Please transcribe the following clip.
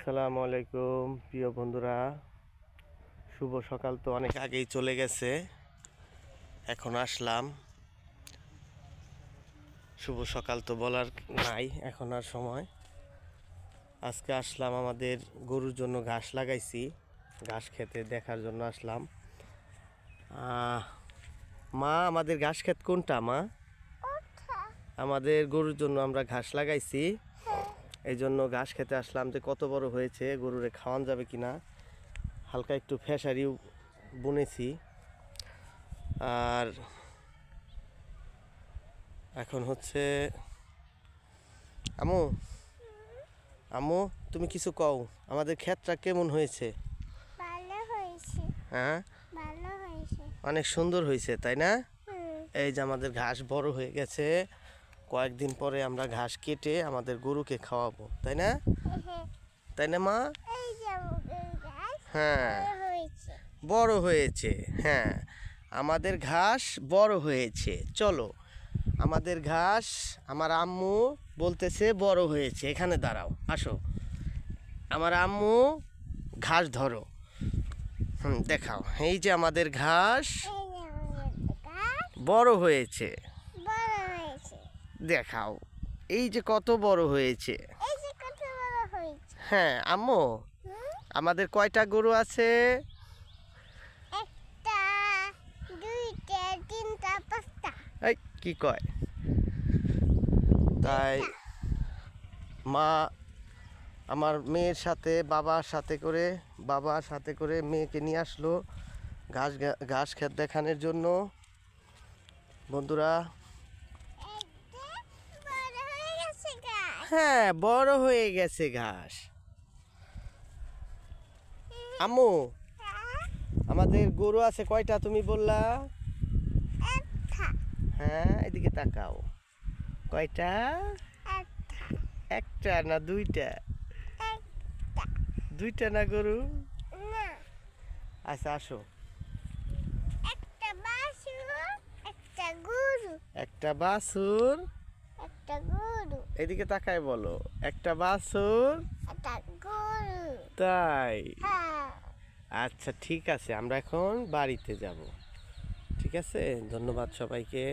আসসালামু আলাইকুম প্রিয় বন্ধুরা, শুভ সকাল। তো অনেক আগেই চলে গেছে, এখন আসলাম। শুভ সকাল তো বলার নাই এখন আর সময়। আজকে আসলাম, আমাদের গরুর জন্য ঘাস লাগাইছি, ঘাস খেতে দেখার জন্য আসলাম। মা, আমাদের ঘাস ক্ষেত কোনটা মা? আমাদের গরুর জন্য আমরা ঘাস লাগাইছি, এই জন্য ঘাস খেতে আসলাম যে কত বড় হয়েছে, গরুরে খাওয়ান যাবে কিনা। হালকা একটু ফেসারিও বুনেছি। আর এখন হচ্ছে আমু আমু তুমি কিছু কও, আমাদের ক্ষেতটা কেমন হয়েছে? ভালো হয়েছে। হ্যাঁ, ভালো হয়েছে, অনেক সুন্দর হয়েছে, তাই না? এই যে আমাদের ঘাস বড় হয়ে গেছে, কয়েকদিন পরে আমরা ঘাস কেটে আমাদের গরুকে খাওয়াবো, তাই না? তাই না মা? এই যে আমাদের গাছ হ্যাঁ, বড় হয়েছে। বড় হয়েছে। হ্যাঁ, আমাদের ঘাস বড় হয়েছে। চলো, আমাদের ঘাস, আমার আম্মু বলতেছে বড় হয়েছে। এখানে দাঁড়াও, আসো, আমার আম্মু ঘাস ধরো, দেখাও। এই যে আমাদের ঘাস এই যে আমাদের গাছ বড় হয়েছে, বড় হয়েছে। দেখাও। এই যে কত বড় হয়েছে। এই যে কত বড় হয়েছে। হ্যাঁ আম্মু, আমাদের কয়টা গরু আছে? একটা, দুইটা, তিনটা, পাঁচটা। এই কি কয়? তাই মা আমার মেয়ের সাথে বাবার সাথে করে মেয়েকে নিয়ে আসলো ঘাস ক্ষেত দেখানোর জন্য। বন্ধুরা, একটা বড় হয়ে গেছে গাছ। হ্যাঁ, বড় হয়ে গেছে ঘাস। আম্মু, হ্যাঁ, আমাদের গরু আছে কয়টা তুমি বললা? একটা, হ্যাঁ, এদিকে তাকাও। কয়টা? একটা, একটা না দুইটা? একটা। দুইটা না গরু? না, আচ্ছা আসো। একটা বাছুর, একটা গরু, একটা বাছুর, একটা গরু, এদিকে তাকায় বলো, একটা বাছুর। একটা গরু। তাই? হ্যাঁ। আচ্ছা ঠিক আছে, আমরা এখন বাড়িতে যাব। ঠিক আছে, ধন্যবাদ সবাইকে।